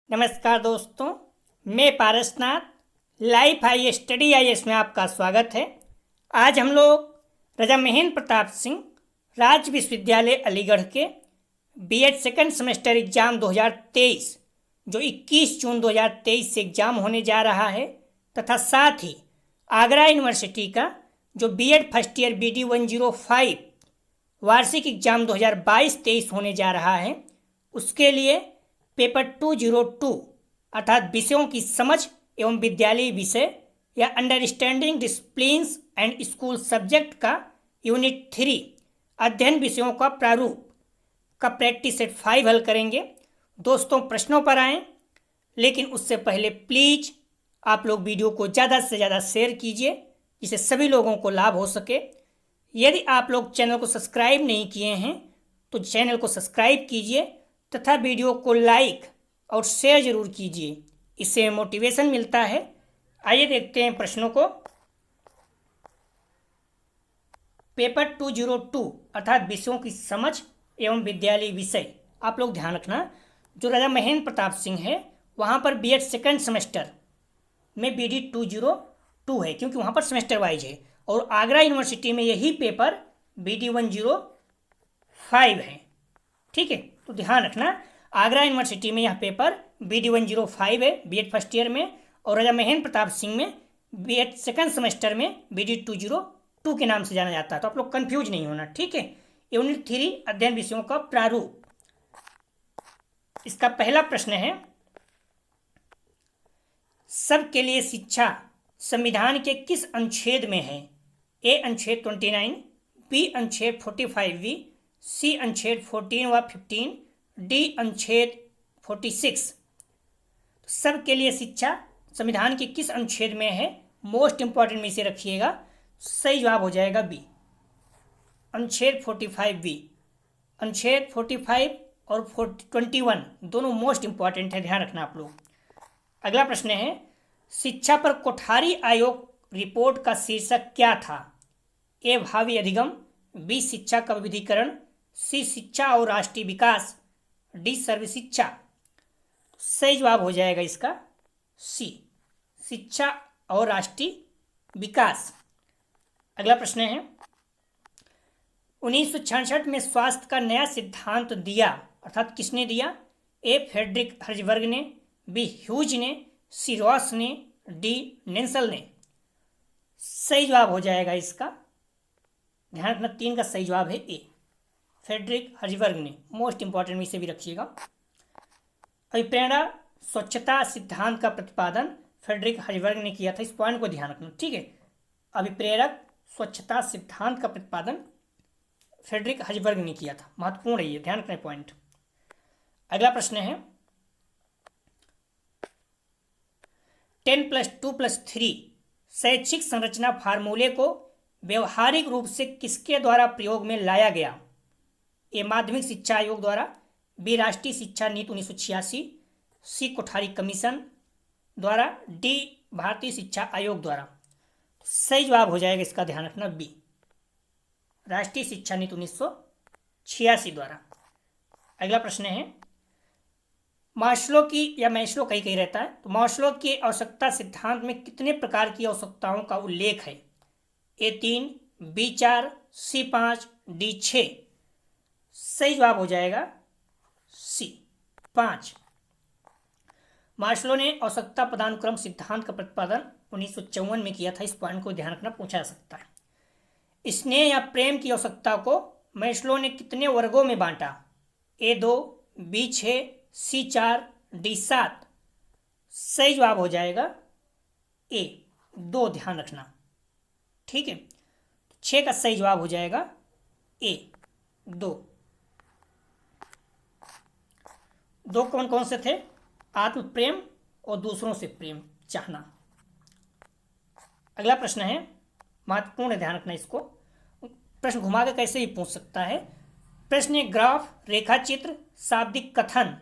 नमस्कार दोस्तों, मैं Parasnath life high study IAS में आपका स्वागत है। आज हम लोग राजा महेंद्र प्रताप सिंह राज्य विश्वविद्यालय अलीगढ़ के बीएड सेकंड सेमेस्टर एग्जाम 2023 जो 21 जून 2023 से एग्जाम होने जा रहा है तथा साथ ही आगरा यूनिवर्सिटी का जो बीएड फर्स्ट ईयर BD 105 वार्षिक एग्जाम 2022-23 होने जा रहा है, उसके लिए पेपर 202 अर्थात विषयों की समझ एवं विद्यालयी विषय या understanding disciplines and school subject का यूनिट 3 अध्ययन विषयों का प्रारूप का प्रैक्टिस सेट 5 हल करेंगे। दोस्तों, प्रश्नों पर आएं, लेकिन उससे पहले प्लीज आप लोग वीडियो को ज़्यादा से ज़्यादा शेयर कीजिए जिससे सभी लोगों को लाभ हो सके। यदि आप लोग चैनल को सब्सक्राइब नहीं किए हैं तो चैनल को सब्सक्राइब कीजिए तथा वीडियो को लाइक और शेयर जरूर कीजिए, इससे मोटिवेशन मिलता है। आइए देखते हैं प्रश्नों को। पेपर 202 अर्थात विषयों की समझ एवं विद्यालयी विषय, आप लोग ध्यान रखना, जो राजा महेंद्र प्रताप सिंह है वहाँ पर बीएड सेकंड सेमेस्टर में BD 202 है क्योंकि वहाँ पर सेमेस्टर वाइज है, और आगरा यूनिवर्सिटी में यही पेपर BD 105 है। ठीक है, तो ध्यान रखना, आगरा यूनिवर्सिटी में यह पेपर BD 105 है बीएड फर्स्ट ईयर में, और राजा महेंद्र प्रताप सिंह में बीएड सेकंड सेमेस्टर में BD 202 के नाम से जाना जाता है। तो आप लोग कंफ्यूज नहीं होना, ठीक है। यूनिट 3 अध्ययन विषयों का प्रारूप। इसका पहला प्रश्न है, सबके लिए शिक्षा संविधान के किस अनुच्छेद में है? ए अनुच्छेद 29, बी अनुच्छेद 45V, सी अनुच्छेद 14 व 15, डी अनुच्छेद 46। सबके लिए शिक्षा संविधान के किस अनुच्छेद में है? मोस्ट इंपॉर्टेंट में इसे रखिएगा, सही जवाब हो जाएगा बी, अनुच्छेद 45V। अनुच्छेद 45 और 21 दोनों मोस्ट इंपॉर्टेंट है, ध्यान रखना आप लोग। अगला प्रश्न है, शिक्षा पर कोठारी आयोग रिपोर्ट का शीर्षक क्या था? ए भावी अधिगम, बी शिक्षा का विविधीकरण, सी शिक्षा और राष्ट्रीय विकास, डी सर्व शिक्षा। सही जवाब हो जाएगा इसका सी, शिक्षा और राष्ट्रीय विकास। अगला प्रश्न है, 1966 में स्वास्थ्य का नया सिद्धांत दिया, अर्थात किसने दिया? ए फ्रेडरिक हर्जबर्ग ने, बी ह्यूज ने, सी रॉस ने, डी नेंसल ने। सही जवाब हो जाएगा इसका, ध्यान रखना, 3 का सही जवाब है ए, फ्रेडरिक हर्जबर्ग ने। मोस्ट इंपॉर्टेंट में इसे भी रखिएगा। अभिप्रेरणा स्वच्छता सिद्धांत का प्रतिपादन फ्रेडरिक हर्जबर्ग ने किया था, इस पॉइंट को ध्यान रखना, ठीक है। अभिप्रेरक स्वच्छता सिद्धांत का प्रतिपादन फ्रेडरिक हर्जबर्ग ने किया था, महत्वपूर्ण है ये, ध्यान रखना पॉइंट। अगला प्रश्न है, 10+2+3 शैक्षिक संरचना फार्मूले को व्यवहारिक रूप से किसके द्वारा प्रयोग में लाया गया? ए माध्यमिक शिक्षा आयोग द्वारा, बी राष्ट्रीय शिक्षा नीति 1986, सी कोठारी कमीशन द्वारा, डी भारतीय शिक्षा आयोग द्वारा। सही जवाब हो जाएगा इसका, ध्यान रखना, बी राष्ट्रीय शिक्षा नीति 1986 द्वारा। अगला प्रश्न है, मास्लो की, या मैस्लो कहीं रहता है, तो मास्लो के आवश्यकता सिद्धांत में कितने प्रकार की आवश्यकताओं का उल्लेख है? ए 3, बी 4, सी 5, डी 6। सही जवाब हो जाएगा सी 5। मास्लो ने आवश्यकता पदानुक्रम सिद्धांत का प्रतिपादन 1954 में किया था, इस पॉइंट को ध्यान रखना, पूछा जा सकता है। स्नेह या प्रेम की आवश्यकता को मास्लो ने कितने वर्गों में बांटा? ए 2, बी 6, सी 4, डी 7। सही जवाब हो जाएगा ए 2, ध्यान रखना, ठीक है। 6 का सही जवाब हो जाएगा ए 2। दो कौन कौन से थे? आत्म प्रेम और दूसरों से प्रेम चाहना। अगला प्रश्न है, महत्वपूर्ण ध्यान रखना इसको, प्रश्न घुमा के कैसे भी पूछ सकता है। प्रश्न है, ग्राफ, रेखा चित्र, शाब्दिक कथन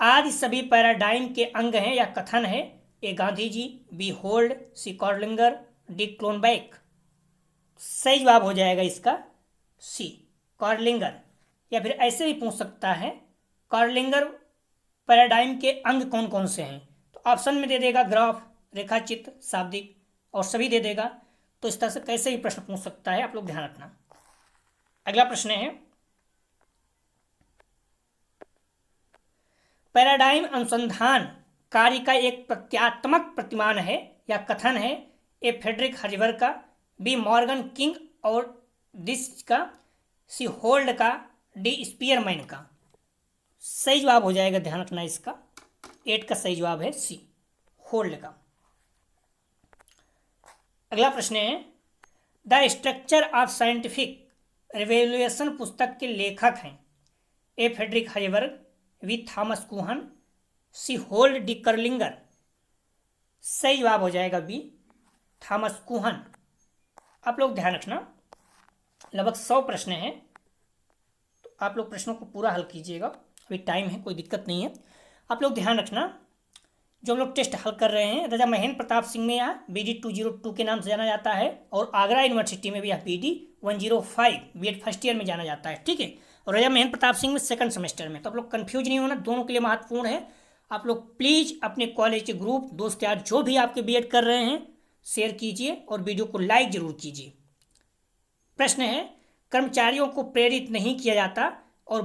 आदि सभी पैराडाइम के अंग हैं या कथन है? ए गांधी जी, बी होल्ड, सी कॉर्लिंगर, डी क्लोनबैक। सही जवाब हो जाएगा इसका सी, कॉर्लिंगर। या फिर ऐसे भी पूछ सकता है, कॉर्लिंगर पैराडाइम के अंग कौन कौन से हैं? तो ऑप्शन में दे देगा ग्राफ, रेखाचित्र, शाब्दिक और सभी दे देगा। तो इस तरह से कैसे भी प्रश्न पूछ सकता है, आप लोग ध्यान रखना। अगला प्रश्न है, पैराडाइम अनुसंधान कार्य का एक प्रत्यात्मक प्रतिमान है या कथन है? ए फ्रेडरिक हर्जबर्ग का, बी मॉर्गन किंग और दिस का, सी होल्ड का, डी स्पीयरमैन का। सही जवाब हो जाएगा, ध्यान रखना इसका, 8 का सही जवाब है सी, होल्ड का। अगला प्रश्न है, the structure of scientific revolution पुस्तक के लेखक हैं? A Frederick Herzberg, B Thomas Kuhn, C hold D Kerlinger. सही जवाब हो जाएगा बी, थॉमस कुहन। आप लोग ध्यान रखना, लगभग 100 प्रश्न हैं, तो आप लोग प्रश्नों को पूरा हल कीजिएगा, अभी टाइम है, कोई दिक्कत नहीं है। आप लोग ध्यान रखना, जो हम लोग टेस्ट हल कर रहे हैं, राजा महेंद्र प्रताप सिंह में यहाँ BD 202 के नाम से जाना जाता है, और आगरा यूनिवर्सिटी में भी यह BD 105 B.Ed फर्स्ट ईयर में जाना जाता है, ठीक है। और राजा महेंद्र प्रताप सिंह में सेकंड सेमेस्टर में। तो आप लोग कन्फ्यूज नहीं होना, दोनों के लिए महत्वपूर्ण है। आप लोग प्लीज़ अपने कॉलेज के ग्रुप, दोस्त यार जो भी आपके B.Ed कर रहे हैं, शेयर कीजिए और वीडियो को लाइक जरूर कीजिए। प्रश्न है, कर्मचारियों को प्रेरित नहीं किया जाता और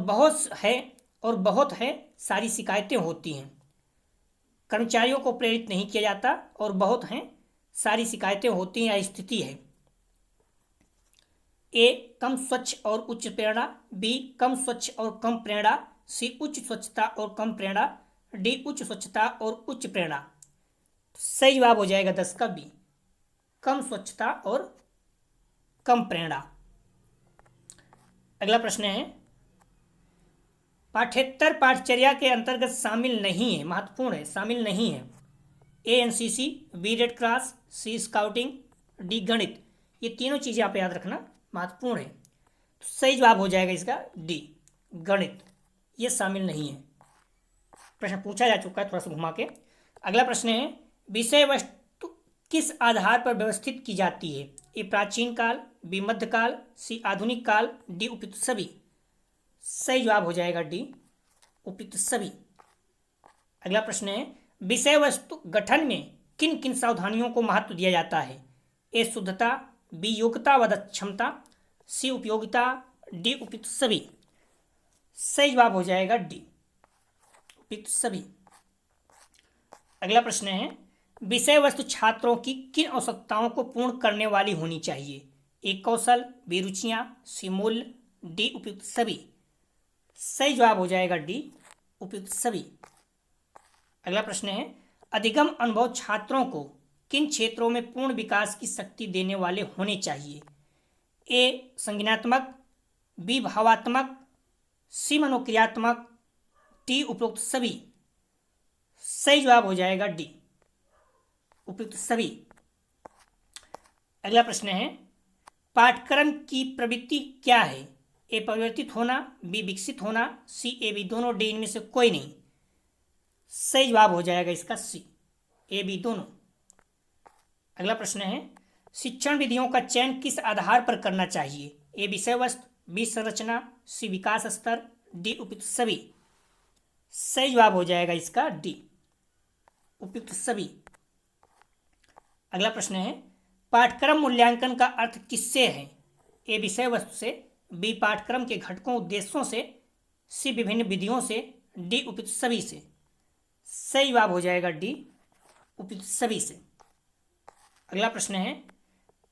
बहुत है सारी शिकायतें होती हैं। कर्मचारियों को प्रेरित नहीं किया जाता और बहुत हैं सारी शिकायतें होती हैं या स्थिति है? ए कम स्वच्छ और उच्च प्रेरणा, बी कम स्वच्छ और कम प्रेरणा, सी उच्च स्वच्छता और कम प्रेरणा, डी उच्च स्वच्छता और उच्च प्रेरणा। सही जवाब हो जाएगा 10 का बी, कम स्वच्छता और कम प्रेरणा। अगला प्रश्न है, पाठ्येतर पाठचर्या के अंतर्गत शामिल नहीं है, महत्वपूर्ण है, शामिल नहीं है। ए NCC, बी रेड क्रॉस, सी स्काउटिंग, डी गणित। ये तीनों चीज़ें आप याद रखना, महत्वपूर्ण है। तो सही जवाब हो जाएगा इसका डी, गणित, ये शामिल नहीं है। प्रश्न पूछा जा चुका है थोड़ा सा घुमा के। अगला प्रश्न है, विषय वस्तु किस आधार पर व्यवस्थित की जाती है? ए प्राचीन काल, बी मध्यकाल, सी आधुनिक काल, डी उपयुक्त सभी। सही जवाब हो जाएगा डी, उपयुक्त सभी। अगला प्रश्न है, विषय वस्तु गठन में किन किन सावधानियों को महत्व दिया जाता है? ए शुद्धता, बी योग्यता व क्षमता, सी उपयोगिता, डी उपयुक्त सभी। सही जवाब हो जाएगा डी, उपयुक्त सभी। अगला प्रश्न है, विषय वस्तु छात्रों की किन आवश्यकताओं को पूर्ण करने वाली होनी चाहिए? ए कौशल, बी रुचियां, सी मूल्य, डी उपयुक्त सभी। सही जवाब हो जाएगा डी, उपयुक्त सभी। अगला प्रश्न है, अधिगम अनुभव छात्रों को किन क्षेत्रों में पूर्ण विकास की शक्ति देने वाले होने चाहिए? ए संज्ञानात्मक, बी भावात्मक, सी मनोक्रियात्मक, डी उपयुक्त सभी। सही जवाब हो जाएगा डी, उपयुक्त सभी। अगला प्रश्न है, पाठ्यक्रम की प्रवृत्ति क्या है? ए परिवर्तित होना, बी विकसित होना, सी ए बी दोनों, डी इनमें से कोई नहीं। सही जवाब हो जाएगा इसका सी, ए बी दोनों। अगला प्रश्न है, शिक्षण विधियों का चयन किस आधार पर करना चाहिए? ए विषय वस्तु, बी संरचना, सी विकास स्तर, डी उपयुक्त सभी। सही जवाब हो जाएगा इसका डी, उपयुक्त सभी। अगला प्रश्न है, पाठ्यक्रम मूल्यांकन का अर्थ किससे है? ए विषय वस्तु से, बी पाठ्यक्रम के घटकों उद्देश्यों से, सी विभिन्न विधियों से, डी उपयुक्त सभी से। सही जवाब हो जाएगा डी, उपयुक्त सभी से। अगला प्रश्न है,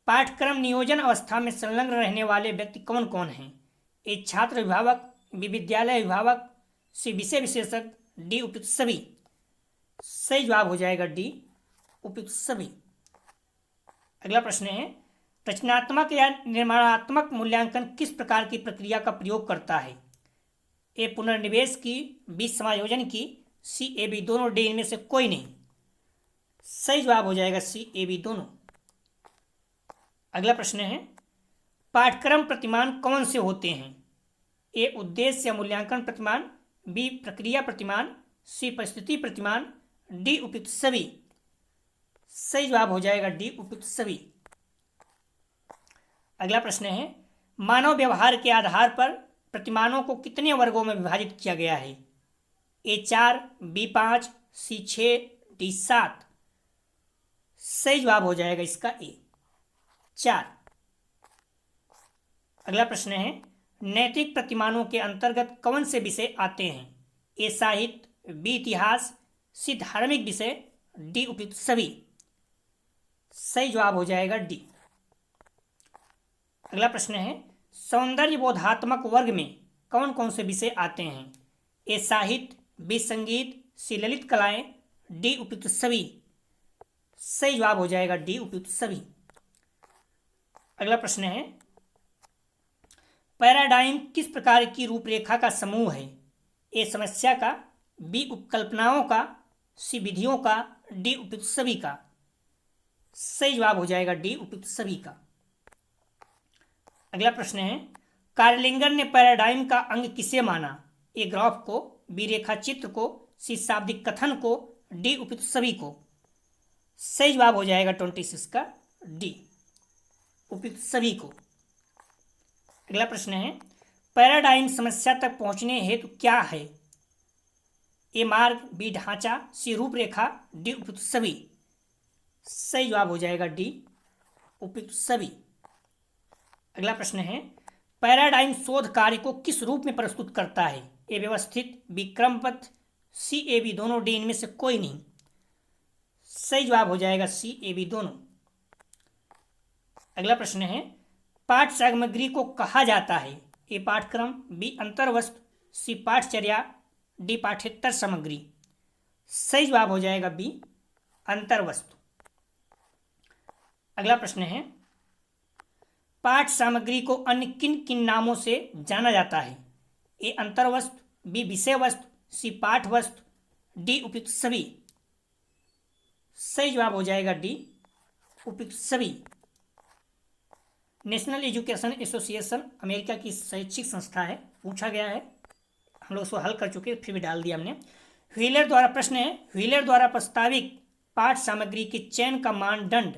पाठ्यक्रम नियोजन अवस्था में संलग्न रहने वाले व्यक्ति कौन कौन हैं? ए छात्र अभिभावक, बी विद्यालय अभिभावक, सी विषय विशेषज्ञ, डी उपयुक्त सभी। सही जवाब हो जाएगा डी, उपयुक्त सभी। अगला प्रश्न है, रचनात्मक या निर्माणात्मक मूल्यांकन किस प्रकार की प्रक्रिया का प्रयोग करता है? ए पुनर्निवेश की, बी समायोजन की, सी ए बी दोनों, डी इनमें से कोई नहीं। सही जवाब हो जाएगा सी ए बी दोनों। अगला प्रश्न है, पाठ्यक्रम प्रतिमान कौन से होते हैं? ए उद्देश्य या मूल्यांकन प्रतिमान, बी प्रक्रिया प्रतिमान, सी परिस्थिति प्रतिमान, डी उपयुक्त सभी। सही जवाब हो जाएगा डी, उपयुक्त सभी। अगला प्रश्न है, मानव व्यवहार के आधार पर प्रतिमानों को कितने वर्गों में विभाजित किया गया है? A4, B5, C6, D7। सही जवाब हो जाएगा इसका ए, 4। अगला प्रश्न है, नैतिक प्रतिमानों के अंतर्गत कौन से विषय आते हैं? ए साहित्य, बी इतिहास, सी धार्मिक विषय, डी उपयुक्त सभी। सही जवाब हो जाएगा डी। अगला प्रश्न है, सौंदर्य बोधात्मक वर्ग में कौन कौन से विषय आते हैं? ए साहित्य, बी संगीत, सी ललित कलाएं, डी उपयुक्त सभी। सही जवाब हो जाएगा डी उपयुक्त सभी। अगला प्रश्न है, पैराडाइम किस प्रकार की रूपरेखा का समूह है? ए समस्या का, बी उपकल्पनाओं का, सी विधियों का, डी उपयुक्त सभी का। सही जवाब हो जाएगा डी उपयुक्त सभी का। अगला प्रश्न है, कार्लिंगर ने पैराडाइम का अंग किसे माना? ए ग्राफ को, बी रेखा चित्र को, सी शाब्दिक कथन को, डी उपयुक्त सभी को। सही जवाब हो जाएगा 26 का डी, उपयुक्त सभी को। अगला प्रश्न है, पैराडाइम समस्या तक पहुंचने हेतु क्या है? ए मार्ग, बी ढांचा, सी रूपरेखा, डी उपयुक्त सभी। सही जवाब हो जाएगा डी, उपयुक्त सभी। अगला प्रश्न है, पैराडाइम शोध कार्य को किस रूप में प्रस्तुत करता है? ए व्यवस्थित, बी क्रमबद्ध, सी ए बी दोनों, डी इनमें से कोई नहीं। सही जवाब हो जाएगा सी ए बी दोनों। अगला प्रश्न है, पाठ सामग्री को कहा जाता है? ए पाठ्यक्रम, बी अंतर्वस्तु, सी पाठचर्या, डी पाठ्येतर सामग्री। सही जवाब हो जाएगा बी अंतर्वस्तु। अगला प्रश्न है, पाठ सामग्री को अन्य किन किन नामों से जाना जाता है? ए अंतर्वस्तु, बी विषय वस्तु, सी पाठ वस्तु, डी उपयुक्त सभी। सही जवाब हो जाएगा डी, उपयुक्त सभी। नेशनल एजुकेशन एसोसिएशन अमेरिका की शैक्षिक संस्था है, पूछा गया है, हम लोग उसको हल कर चुके, फिर भी डाल दिया हमने। व्हीलर द्वारा, प्रश्न है, व्हीलर द्वारा प्रस्तावित पाठ सामग्री के चयन का मानदंड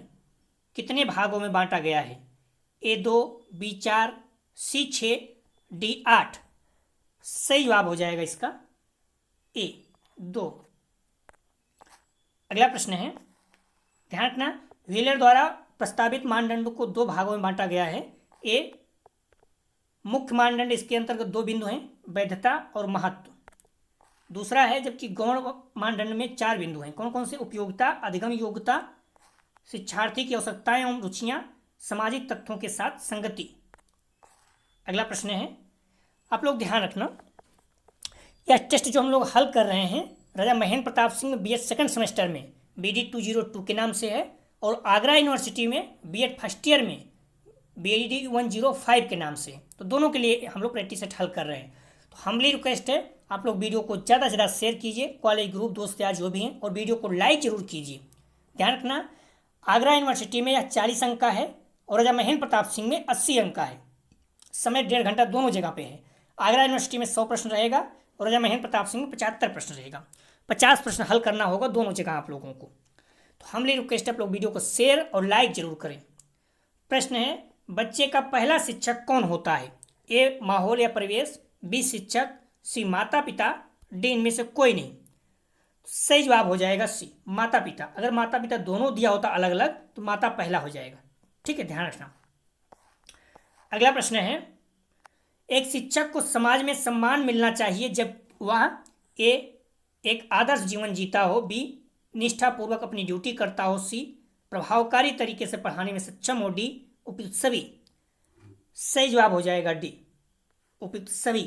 कितने भागों में बांटा गया है? ए 2, बी 4, सी 6, डी 8। सही जवाब हो जाएगा इसका ए 2। अगला प्रश्न है, ध्यान रखना, व्हीलर द्वारा प्रस्तावित मानदंड को 2 भागों में बांटा गया है। ए मुख्य मानदंड, इसके अंतर्गत 2 बिंदु हैं, वैधता और महत्व। दूसरा है, जबकि गौण मानदंड में 4 बिंदु हैं। कौन कौन से? उपयोगिता, अधिगम योग्यता, शिक्षार्थी की आवश्यकताएं एवं रुचियां, सामाजिक तथ्यों के साथ संगति। अगला प्रश्न है, आप लोग ध्यान रखना, यह टेस्ट जो हम लोग हल कर रहे हैं Raja Mahendra Pratap Singh BEd second semester में BD 202 के नाम से है, और आगरा यूनिवर्सिटी में बीएड फर्स्ट ईयर में BD 105 के नाम से। तो दोनों के लिए हम लोग प्रैक्टिस सेट हल कर रहे हैं। तो हम्बली रिक्वेस्ट है, आप लोग वीडियो को ज़्यादा से ज़्यादा शेयर कीजिए, कॉलेज ग्रुप दोस्त यार जो भी हैं, और वीडियो को लाइक जरूर कीजिए। ध्यान रखना, आगरा यूनिवर्सिटी में यह 40 अंक का है और राजा महेंद्र प्रताप सिंह में 80 अंक का है। समय 1.5 घंटा दोनों जगह पे है। आगरा यूनिवर्सिटी में 100 प्रश्न रहेगा और राजा महेंद्र प्रताप सिंह में 75 प्रश्न रहेगा। 50 प्रश्न हल करना होगा दोनों जगह आप लोगों को। तो हमले रिक्वेस्ट है, आप लोग वीडियो को शेयर और लाइक जरूर करें। प्रश्न है, बच्चे का पहला शिक्षक कौन होता है? ए माहौल या परिवेश, बी शिक्षक, सी माता पिता, डी इनमें से कोई नहीं। सही जवाब हो जाएगा सी माता पिता। अगर माता पिता दोनों दिया होता अलग अलग तो माता पहला हो जाएगा। ठीक है, ध्यान रखना। अगला प्रश्न है, एक शिक्षक को समाज में सम्मान मिलना चाहिए जब वह ए एक आदर्श जीवन जीता हो, बी निष्ठापूर्वक अपनी ड्यूटी करता हो, सी प्रभावकारी तरीके से पढ़ाने में सक्षम हो, डी उपयुक्त सभी। सही जवाब हो जाएगा डी उपयुक्त सभी।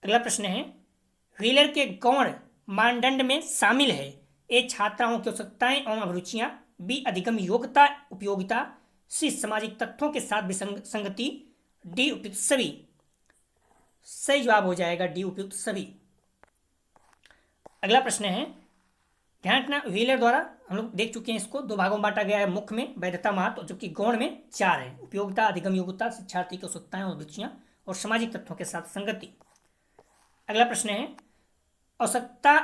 अगला प्रश्न है, व्हीलर के गौण मानदंड में शामिल है? ए छात्राओं की आवश्यकताएं एवं अभिरुचियां, बी अधिगम योग्यता उपयोगिता, सी सामाजिक तत्वों के साथ विसंगति, डी उपयुक्त सभी। सही जवाब हो जाएगा डी उपयुक्त सभी। अगला प्रश्न है, ध्यान रखना, व्हीलर द्वारा हम लोग देख चुके हैं, इसको 2 भागों में बांटा गया है, मुख्य में वैधता महत्व, जबकि गौण में 4 है, उपयोगिता, अधिगम योग्यता, शिक्षार्थी की आवश्यकताएं और रुचियां, और सामाजिक तत्वों के साथ संगति। अगला प्रश्न है, आवश्यकता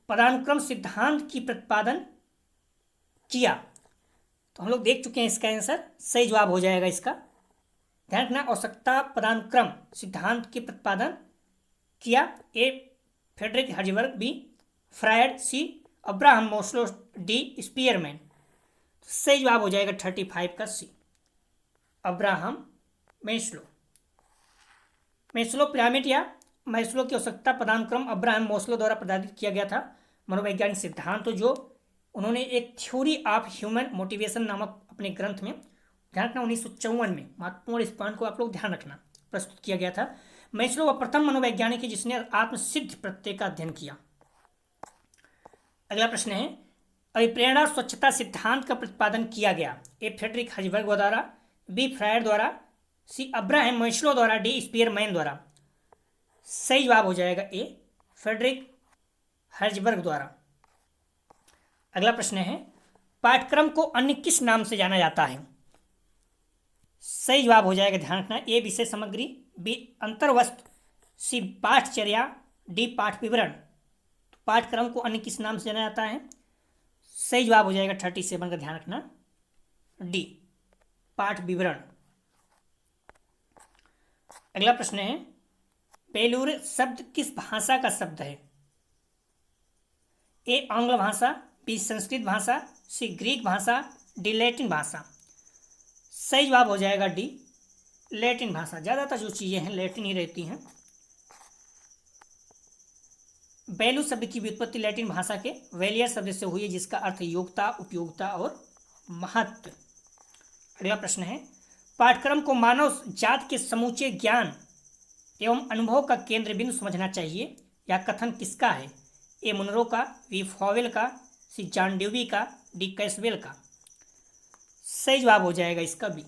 पदानुक्रम सिद्धांत की प्रतिपादन किया? तो हम लोग देख चुके हैं इसका आंसर। सही जवाब हो जाएगा इसका, ध्यान रखना, आवश्यकता पदानुक्रम सिद्धांत के प्रतिपादन किया। ए फ्रेडरिक हर्जबर्ग, बी फ्रायड, सी अब्राहम मास्लो, डी स्पीयरमैन। सही जवाब हो जाएगा 35 का सी, अब्राहम मैस्लो। मैस्लो पिरामिड या मैस्लो की आवश्यकता पदानुक्रम अब्राहम मास्लो द्वारा प्रदानित किया गया था। मनोवैज्ञानिक सिद्धांत जो उन्होंने एक थ्योरी ऑफ ह्यूमन मोटिवेशन नामक अपने ग्रंथ में, ध्यान रखना 1954 में, महत्वपूर्ण इस पॉइंट को आप लोग ध्यान रखना, प्रस्तुत किया गया था। मैस्लो वह प्रथम मनोवैज्ञानिक है जिसने आत्मसिद्ध प्रत्यय का अध्ययन किया। अगला प्रश्न है, अभिप्रेरणा स्वच्छता सिद्धांत का प्रतिपादन किया गया। ए फ्रेडरिक हर्जबर्ग द्वारा, बी फ्रायड द्वारा, सी अब्राहम मैस्लो द्वारा, डी स्पीयरमैन द्वारा। सही जवाब हो जाएगा ए फ्रेडरिक हर्जबर्ग द्वारा। अगला प्रश्न है, पाठ्यक्रम को अन्य किस नाम से जाना जाता है। सही जवाब हो जाएगा, ध्यान रखना, ए विषय सामग्री, बी अंतर्वस्तु, सी पाठचर्या, डी पाठ विवरण। तो पाठ्यक्रम को अन्य किस नाम से जाना जाता है। सही जवाब हो जाएगा 37 का, ध्यान रखना, डी पाठ विवरण। अगला प्रश्न है, बेलूर शब्द किस भाषा का शब्द है। ए आंग्ल भाषा, बी संस्कृत भाषा, सी ग्रीक भाषा, डी लैटिन भाषा। सही जवाब हो जाएगा डी लैटिन भाषा। ज़्यादातर जो चीज़ें हैं लैटिन ही रहती हैं। वैल्यू शब्द की व्युत्पत्ति लैटिन भाषा के वैलियर शब्द से हुई है जिसका अर्थ योग्यता, उपयोगिता और महत्व। अगला प्रश्न है, पाठ्यक्रम को मानव जात के समूचे ज्ञान एवं अनुभव का केंद्र बिंदु समझना चाहिए। यह कथन किसका है। ए मुनरो का, बी फॉवेल का, सी जॉन ड्यूवी का, डी कैसवेल का। सही जवाब हो जाएगा इसका बी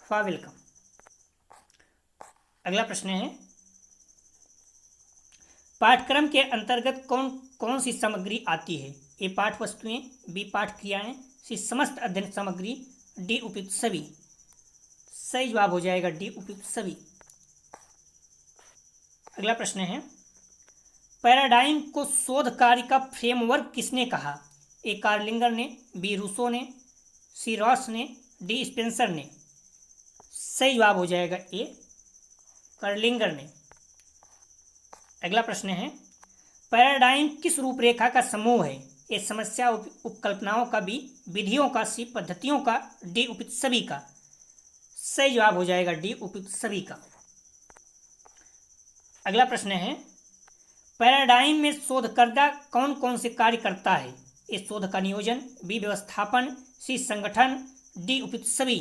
फॉवेल का। अगला प्रश्न है, पाठ्यक्रम के अंतर्गत कौन कौन सी सामग्री आती है। ए पाठ वस्तुएं, बी पाठ क्रियाएं, सी समस्त अध्ययन सामग्री, डी उपयुक्त सभी। सही जवाब हो जाएगा डी उपयुक्त सभी। अगला प्रश्न है, पैराडाइम को शोध कार्य का फ्रेमवर्क किसने कहा। ए कार्लिंगर ने, बी रूसो ने, सी रॉस ने, डी स्पेंसर ने। सही जवाब हो जाएगा ए कार्लिंगर ने। अगला प्रश्न है, पैराडाइम किस रूपरेखा का समूह है। ए समस्या उपकल्पनाओं का, बी विधियों का, सी पद्धतियों का, डी उपयुक्त सभी का। सही जवाब हो जाएगा डी उपयुक्त सभी का। अगला प्रश्न है, पैराडाइम में शोधकर्ता कौन कौन से कार्य करता है। ए शोध का नियोजन, बी व्यवस्थापन, सी संगठन, डी उपयुक्त सभी।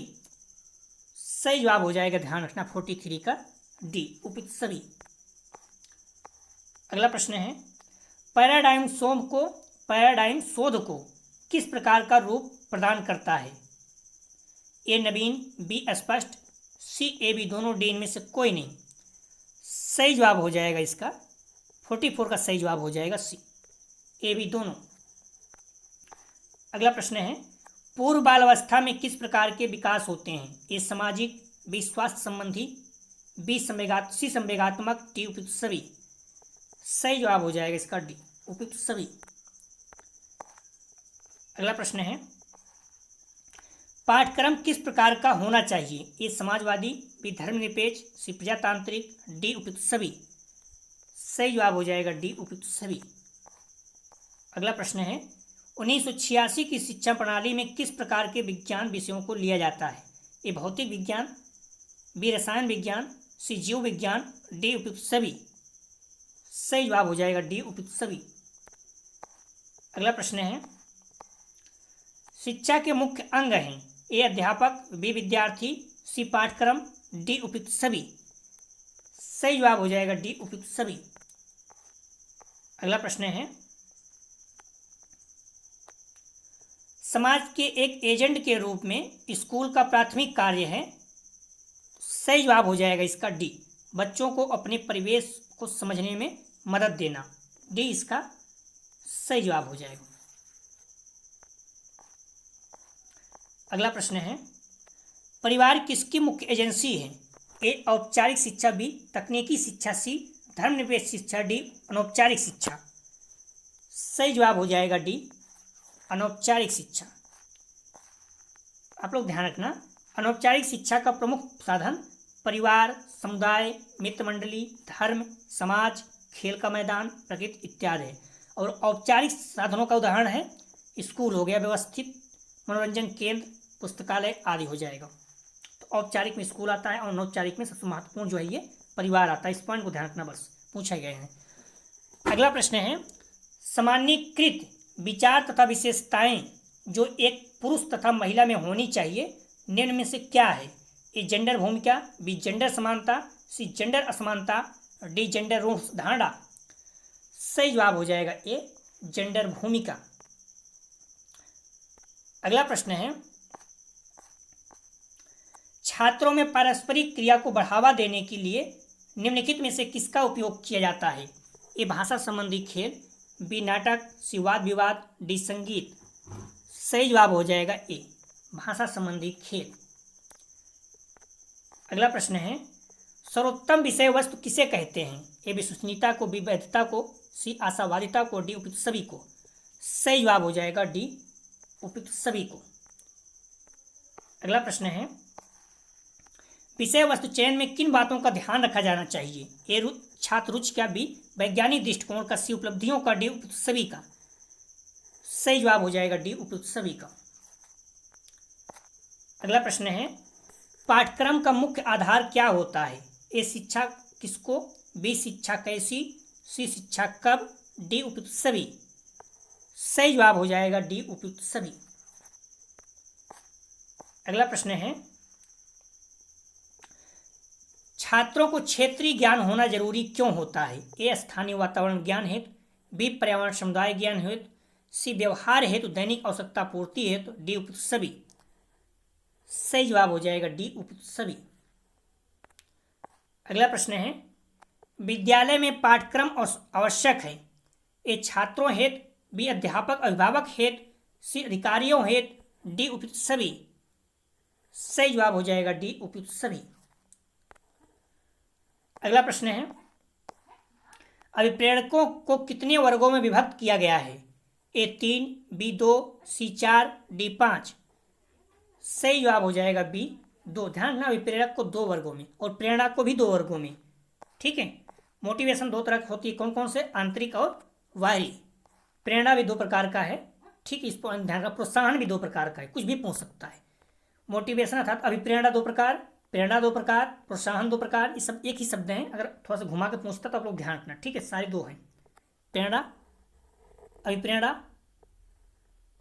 सही जवाब हो जाएगा, ध्यान रखना, 43 का डी उपयुक्त सभी। अगला प्रश्न है, पैराडाइम शोध को किस प्रकार का रूप प्रदान करता है। ए नवीन, बी स्पष्ट, सी ए बी दोनों, डी इनमें से कोई नहीं। सही जवाब हो जाएगा इसका 44 का सही जवाब हो जाएगा सी ए बी दोनों। अगला प्रश्न है, पूर्व बाल अवस्था में किस प्रकार के विकास होते हैं। ए सामाजिक, बी स्वास्थ्य संबंधी, बी सी संवेगात्मक, डी उपयुक्त सभी। सही जवाब हो जाएगा इसका डी उपयुक्त सभी। अगला प्रश्न है, पाठ्यक्रम किस प्रकार का होना चाहिए। ए समाजवादी, बी धर्मनिरपेक्ष, सी प्रजातांत्रिक, डी उपयुक्त सभी। सही जवाब हो जाएगा डी उपयुक्त सभी। अगला प्रश्न है, 1986 की शिक्षा प्रणाली में किस प्रकार के विज्ञान विषयों को लिया जाता है। ए भौतिक विज्ञान, बी रसायन विज्ञान, सी जीव विज्ञान, डी उपयुक्त सभी। सही जवाब हो जाएगा डी उपयुक्त सभी। अगला प्रश्न है, शिक्षा के मुख्य अंग हैं। ए अध्यापक, बी विद्यार्थी, सी पाठ्यक्रम, डी उपयुक्त सभी। सही जवाब हो जाएगा डी उपयुक्त सभी। अगला प्रश्न है, समाज के एक एजेंट के रूप में स्कूल का प्राथमिक कार्य है। सही जवाब हो जाएगा इसका डी, बच्चों को अपने परिवेश को समझने में मदद देना, डी इसका सही जवाब हो जाएगा। अगला प्रश्न है, परिवार किसकी मुख्य एजेंसी है। ए औपचारिक शिक्षा, बी तकनीकी शिक्षा, सी धर्मनिरपेक्ष शिक्षा, डी अनौपचारिक शिक्षा। सही जवाब हो जाएगा डी अनौपचारिक शिक्षा। आप लोग ध्यान रखना, अनौपचारिक शिक्षा का प्रमुख साधन परिवार, समुदाय, मित्र मंडली, धर्म, समाज, खेल का मैदान, प्रकृति इत्यादि है। और औपचारिक साधनों का उदाहरण है स्कूल हो गया, व्यवस्थित मनोरंजन केंद्र, पुस्तकालय आदि हो जाएगा। तो औपचारिक में स्कूल आता है और अनौपचारिक में सबसे महत्वपूर्ण जो है ये परिवार आता है। इस पॉइंट को ध्यान रखना, बस पूछा गया है। अगला प्रश्न है सामान्यीकृत विचार तथा विशेषताएं जो एक पुरुष तथा महिला में होनी चाहिए निम्न में से क्या है? ए जेंडर भूमिका, बी जेंडर समानता, सी जेंडर असमानता, डी जेंडर रोल्स धारणा। सही जवाब हो जाएगा ए जेंडर भूमिका। अगला प्रश्न है छात्रों में पारस्परिक क्रिया को बढ़ावा देने के लिए निम्नलिखित में से किसका उपयोग किया जाता है? ए भाषा संबंधी खेल, बी नाटक, सी वाद विवाद, डी संगीत। सही जवाब हो जाएगा ए भाषा संबंधी खेल। अगला प्रश्न है सर्वोत्तम विषय वस्तु किसे कहते हैं? ए विश्वसनीयता को, बी वैधता को, सी आशावादिता को, डी उपयुक्त सभी को। सही जवाब हो जाएगा डी उपयुक्त सभी को। अगला प्रश्न है विषय वस्तु चयन में किन बातों का ध्यान रखा जाना चाहिए? ए छात्र रुचि का, बी वैज्ञानिक दृष्टिकोण का, सी उपलब्धियों का, डी उपयुक्त सभी का। सही जवाब हो जाएगा डी उपयुक्त सभी का। अगला प्रश्न है पाठ्यक्रम का मुख्य आधार क्या होता है? ए शिक्षा किसको, बी शिक्षा कैसी, सी शिक्षा कब, डी उपयुक्त सभी। सही जवाब हो जाएगा डी उपयुक्त सभी। अगला प्रश्न है छात्रों को क्षेत्रीय ज्ञान होना जरूरी क्यों होता है? ए स्थानीय वातावरण ज्ञान हेतु, बी पर्यावरण समुदाय ज्ञान हेतु, सी व्यवहार हेतु, दैनिक आवश्यकता पूर्ति हेतु, डी उपयुक्त सभी। सही जवाब हो जाएगा डी उपयुक्त सभी। अगला प्रश्न है विद्यालय में पाठ्यक्रम आवश्यक है? ए छात्रों हेतु, बी अध्यापक अभिभावक हेतु, सी अधिकारियों हेतु, डी उपयुक्त सभी। सही जवाब हो जाएगा डी उपयुक्त सभी। अगला प्रश्न है अभिप्रेरकों को कितने वर्गों में विभक्त किया गया है? ए 3, बी 2, सी 4, डी 5। सही जवाब हो जाएगा बी 2। ध्यान रखना अभिप्रेरक को 2 वर्गों में और प्रेरणा को भी 2 वर्गों में। ठीक है, मोटिवेशन 2 तरह की होती है, कौन कौन से? आंतरिक और बाहरी। प्रेरणा भी 2 प्रकार का है। ठीक है, इस पर ध्यान रखना। प्रोत्साहन भी 2 प्रकार का है, कुछ भी पूछ सकता है। मोटिवेशन अर्थात अभिप्रेरणा 2 प्रकार, प्रेरणा 2 प्रकार, प्रोत्साहन 2 प्रकार। ये सब एक ही शब्द हैं, अगर थोड़ा सा घुमा के पूछता तो आप लोग ध्यान रखना। ठीक है, सारे 2 हैं, प्रेरणा, अभिप्रेरणा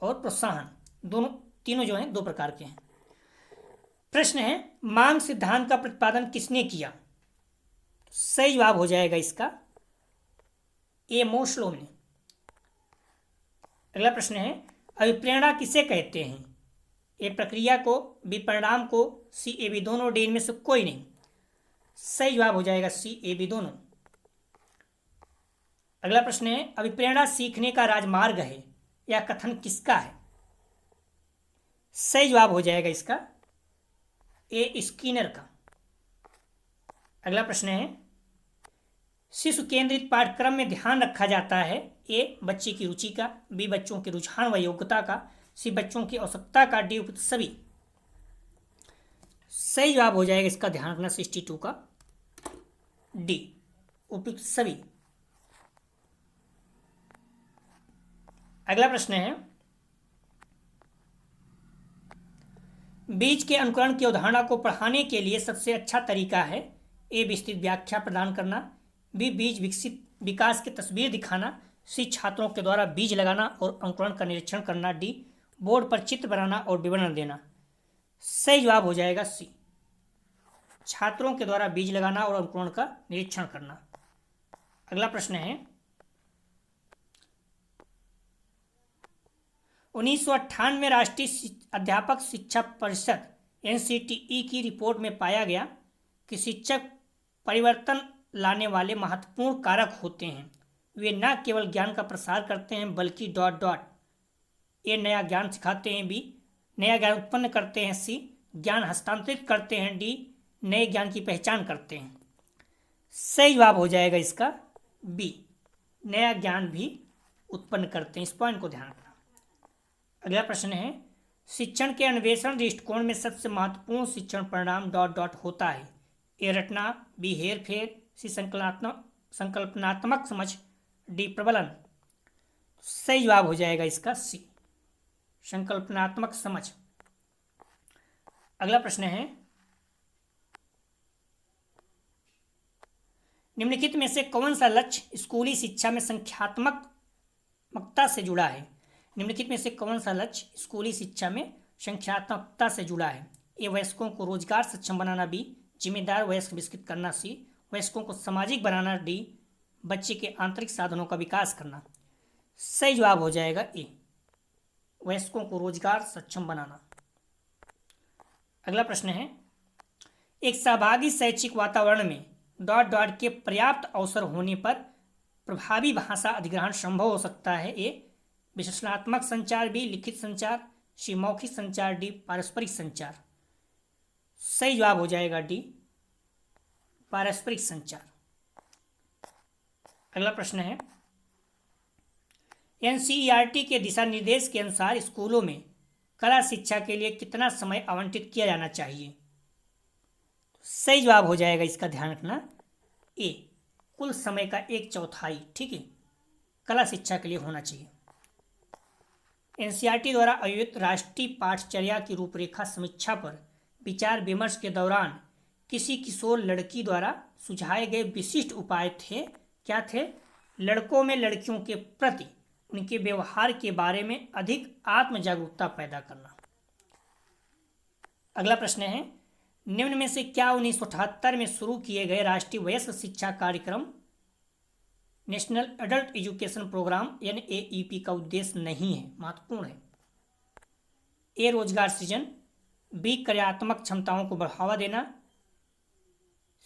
और प्रोत्साहन, दोनों तीनों जो हैं 2 प्रकार के हैं। प्रश्न है मांग सिद्धांत का प्रतिपादन किसने किया? सही जवाब हो जाएगा इसका ए मोस्लो ने। अगला प्रश्न है अभिप्रेरणा किसे कहते हैं? ए प्रक्रिया को, बी परिणाम को, सी ए बी दोनों, डी इनमें से कोई नहीं। सही जवाब हो जाएगा सी ए बी दोनों। अगला प्रश्न है अभिप्रेरणा सीखने का राजमार्ग है, यह कथन किसका है? सही जवाब हो जाएगा इसका ए स्किनर का। अगला प्रश्न है शिशु केंद्रित पाठ्यक्रम में ध्यान रखा जाता है? ए बच्चे की रुचि का, बी बच्चों के रुझान व योग्यता का, सी बच्चों की आवश्यकता का, डी उपयुक्त सभी। सही जवाब हो जाएगा इसका, ध्यान रखना 62 का, डी उपयुक्त सभी। अगला प्रश्न है बीज के अंकुरण की अवधारणा को पढ़ाने के लिए सबसे अच्छा तरीका है? ए विस्तृत व्याख्या प्रदान करना, बी बीज विकसित विकास की तस्वीर दिखाना, सी छात्रों के द्वारा बीज लगाना और अंकुरण का निरीक्षण करना, डी बोर्ड पर चित्र बनाना और विवरण देना। सही जवाब हो जाएगा सी छात्रों के द्वारा बीज लगाना और अंकुरण का निरीक्षण करना। अगला प्रश्न है 1998 में राष्ट्रीय अध्यापक शिक्षा परिषद NCTE की रिपोर्ट में पाया गया कि शिक्षक परिवर्तन लाने वाले महत्वपूर्ण कारक होते हैं। वे न केवल ज्ञान का प्रसार करते हैं बल्कि ए नया ज्ञान सिखाते हैं, बी नया ज्ञान उत्पन्न करते हैं, सी ज्ञान हस्तांतरित करते हैं, डी नए ज्ञान की पहचान करते हैं। सही जवाब हो जाएगा इसका बी नया ज्ञान भी उत्पन्न करते हैं। इस पॉइंट को ध्यान रखना। अगला प्रश्न है शिक्षण के अन्वेषण दृष्टिकोण में सबसे महत्वपूर्ण शिक्षण परिणाम होता है? ए रटना, बी हेर फेर, सी संकल्पनात्मक समझ, डी प्रबलन। सही जवाब हो जाएगा इसका सी, संकल्पनात्मक समझ। अगला प्रश्न है, निम्नलिखित में से कौन सा लक्ष्य स्कूली शिक्षा में संख्यात्मकता से जुड़ा है? निम्नलिखित में से कौन सा लक्ष्य स्कूली शिक्षा में संख्यात्मकता से जुड़ा है? ए वयस्कों को रोजगार सक्षम बनाना, बी जिम्मेदार वयस्क विकसित करना, सी वयस्कों को सामाजिक बनाना, डी बच्चे के आंतरिक साधनों का विकास करना। सही जवाब हो जाएगा ए, वयस्कों को रोजगार सक्षम बनाना। अगला प्रश्न है, एक सहभागी शैक्षिक वातावरण में डॉट डॉट के पर्याप्त अवसर होने पर प्रभावी भाषा अधिग्रहण संभव हो सकता है। ए विश्लेषणात्मक संचार, बी लिखित संचार, सी मौखिक संचार, डी पारस्परिक संचार। सही जवाब हो जाएगा डी पारस्परिक संचार। अगला प्रश्न है, एनसीईआरटी के दिशा निर्देश के अनुसार स्कूलों में कला शिक्षा के लिए कितना समय आवंटित किया जाना चाहिए? सही जवाब हो जाएगा इसका ध्यान रखना ए, कुल समय का 1/4, ठीक है, कला शिक्षा के लिए होना चाहिए। एनसीईआरटी द्वारा आयोजित राष्ट्रीय पाठचर्या की रूपरेखा समीक्षा पर विचार विमर्श के दौरान किसी किशोर लड़की द्वारा सुझाए गए विशिष्ट उपाय थे, क्या थे? लड़कों में लड़कियों के प्रति उनके व्यवहार के बारे में अधिक आत्म जागरूकता पैदा करना। अगला प्रश्न है, निम्न में से क्या 1978 में शुरू किए गए राष्ट्रीय वयस्क शिक्षा कार्यक्रम national adult education programme NAEP का उद्देश्य नहीं है? महत्वपूर्ण है। ए रोजगार सृजन, बी कार्यात्मक क्षमताओं को बढ़ावा देना,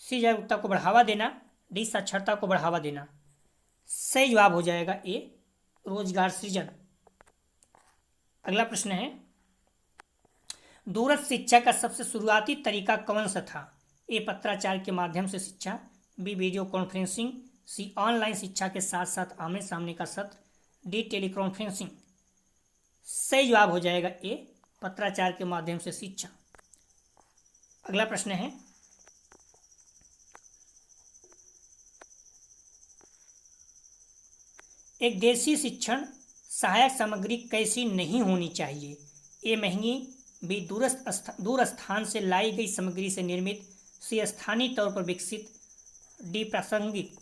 सी जागरूकता को बढ़ावा देना, डी साक्षरता को बढ़ावा देना। सही जवाब हो जाएगा ए रोजगार सृजन। अगला प्रश्न है, दूरस्थ शिक्षा का सबसे शुरुआती तरीका कौन सा था? ए पत्राचार के माध्यम से शिक्षा, बी वीडियो कॉन्फ्रेंसिंग, सी ऑनलाइन शिक्षा के साथ साथ आमने सामने का सत्र, डी टेलीकॉन्फ्रेंसिंग। सही जवाब हो जाएगा ए पत्राचार के माध्यम से शिक्षा। अगला प्रश्न है, एक देशी शिक्षण सहायक सामग्री कैसी नहीं होनी चाहिए? ए महंगी, बी दूर स्थान से लाई गई सामग्री से निर्मित, सी स्थानीय तौर पर विकसित, डी प्रासंगिक।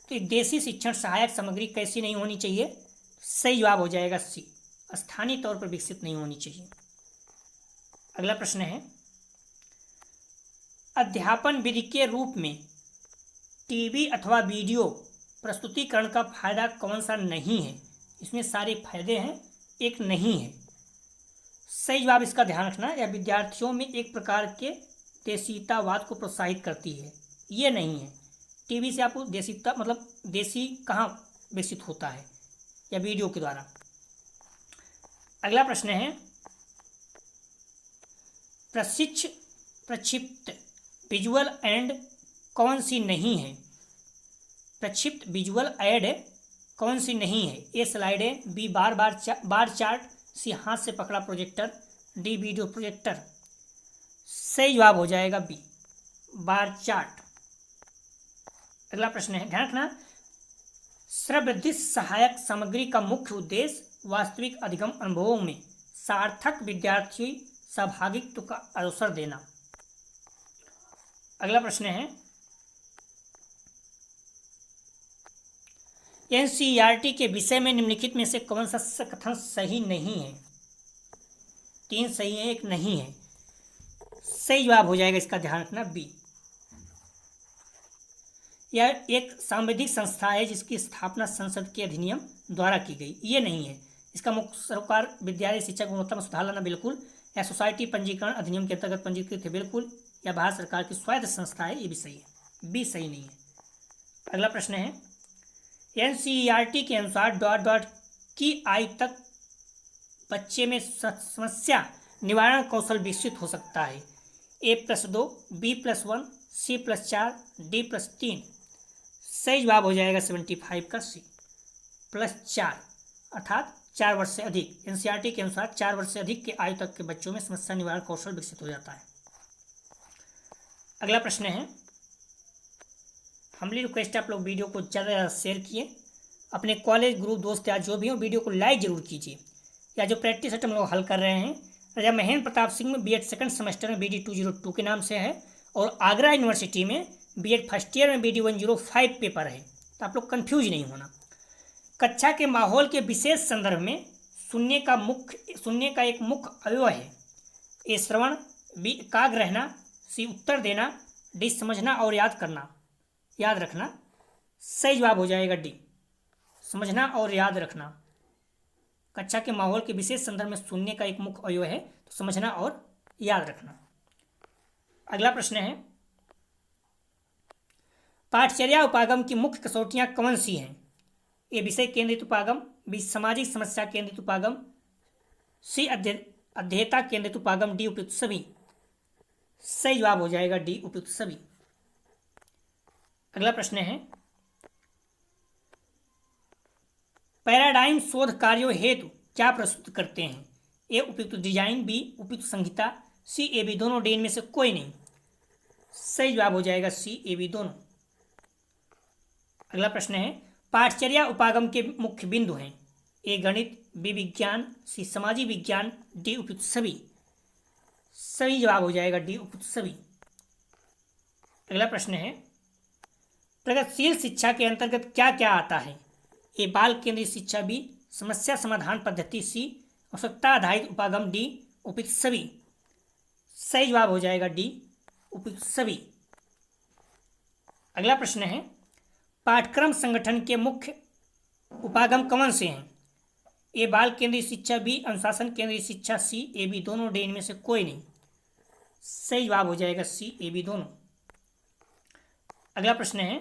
तो एक देशी शिक्षण सहायक सामग्री कैसी नहीं होनी चाहिए? सही जवाब हो जाएगा सी, स्थानीय तौर पर विकसित नहीं होनी चाहिए। अगला प्रश्न है, अध्यापन विधि के रूप में टीवी अथवा वीडियो प्रस्तुतिकरण का फायदा कौन सा नहीं है? इसमें सारे फायदे हैं, एक नहीं है। सही जवाब इसका ध्यान रखना, यह विद्यार्थियों में एक प्रकार के देशीतावाद को प्रोत्साहित करती है, ये नहीं है। टीवी से आपको देशीता मतलब देशी कहाँ विकसित होता है? या वीडियो के द्वारा। अगला प्रश्न है, प्रक्षिप्त विजुअल एड कौन सी नहीं है? प्रक्षिप्त विजुअल एड कौन सी नहीं है? ए स्लाइड है, बी बार चार्ट, सी हाथ से पकड़ा प्रोजेक्टर, डी वीडियो प्रोजेक्टर। सही जवाब हो जाएगा बी बार चार्ट। अगला प्रश्न है, ध्यान रखना, श्रवृद्धि सहायक सामग्री का मुख्य उद्देश्य वास्तविक अधिगम अनुभवों में सार्थक विद्यार्थी सहभागित्व का अवसर देना। अगला प्रश्न है, एनसीईआरटी के विषय में निम्नलिखित में से कौन सा कथन सही नहीं है? 3 सही है, 1 नहीं है। सही जवाब हो जाएगा इसका ध्यान रखना बी। यह एक सांविधिक संस्था है जिसकी स्थापना संसद के अधिनियम द्वारा की गई, ये नहीं है। इसका मुख्य सरोकार विद्यालय शिक्षा गुणवत्ता में सुधार लाना, बिल्कुल। या सोसाइटी पंजीकरण अधिनियम के अंतर्गत पंजीकृत है, बिल्कुल। या भारत सरकार की स्वायत्त संस्था है, ये भी सही है, बी सही नहीं है। अगला प्रश्न है, एनसीईआरटी के अनुसार डॉट डॉट की आयु तक बच्चे में समस्या निवारण कौशल विकसित हो सकता है? A+2, B+1, C+4, D+3। सही जवाब हो जाएगा 75 का सी +4, अर्थात 4 वर्ष से अधिक। एनसीईआरटी के अनुसार 4 वर्ष से अधिक के आयु तक के बच्चों में समस्या निवारण कौशल विकसित हो जाता है। अगला प्रश्न है, हम्बली रिक्वेस्ट है आप लोग वीडियो को ज़्यादा से ज़्यादा शेयर किए, अपने कॉलेज ग्रुप दोस्त या जो भी हो वीडियो को लाइक जरूर कीजिए। या जो प्रैक्टिस सेट हम लोग हल कर रहे हैं राजा महेंद्र प्रताप सिंह में बीएड सेकंड सेमेस्टर में BD 202 के नाम से है, और आगरा यूनिवर्सिटी में बीएड फर्स्ट ईयर में BD 105 पेपर है, तो आप लोग कन्फ्यूज नहीं होना। कक्षा के माहौल के विशेष संदर्भ में सुनने का एक मुख्य अवयव है। ए श्रवण, बी एकाग्र रहना, सी उत्तर देना, डी समझना और याद रखना। सही जवाब हो जाएगा डी, समझना और याद रखना। कक्षा के माहौल के विशेष संदर्भ में सुनने का एक मुख्य अवयव है, तो समझना और याद रखना। अगला प्रश्न है, पाठचर्या उपागम की मुख्य कसौटियां कौन सी हैं? ए विषय केंद्रित उपागम, बी सामाजिक समस्या केंद्रित उपागम, सी अध्येता केंद्रित उपागम, डी उपयुक्त सभी। सही जवाब हो जाएगा डी उपयुक्त सभी। अगला प्रश्न है, पैराडाइम शोध कार्यों हेतु क्या प्रस्तुत करते हैं? ए उपयुक्त डिजाइन, बी उपयुक्त संहिता, सी ए बी दोनों, डी इनमें से कोई नहीं। सही जवाब हो जाएगा सी ए बी दोनों। अगला प्रश्न है, पाठचर्या उपागम के मुख्य बिंदु हैं। ए गणित, बी विज्ञान, सी सामाजिक विज्ञान, डी उपयुक्त सभी। सही जवाब हो जाएगा डी उपयुक्त सभी। अगला प्रश्न है, प्रगतिशील शिक्षा के अंतर्गत क्या क्या आता है? ए बाल केंद्रित शिक्षा, बी समस्या समाधान पद्धति, सी आवश्यकता आधारित उपागम, डी उपयुक्त सभी। सही जवाब हो जाएगा डी उपयुक्त सभी। अगला प्रश्न है, पाठ्यक्रम संगठन के मुख्य उपागम कौन से हैं? ए बाल केंद्रित शिक्षा, बी अनुशासन केंद्रित शिक्षा, सी ए बी दोनों, डी इनमें से कोई नहीं। सही जवाब हो जाएगा सी ए बी दोनों। अगला प्रश्न है,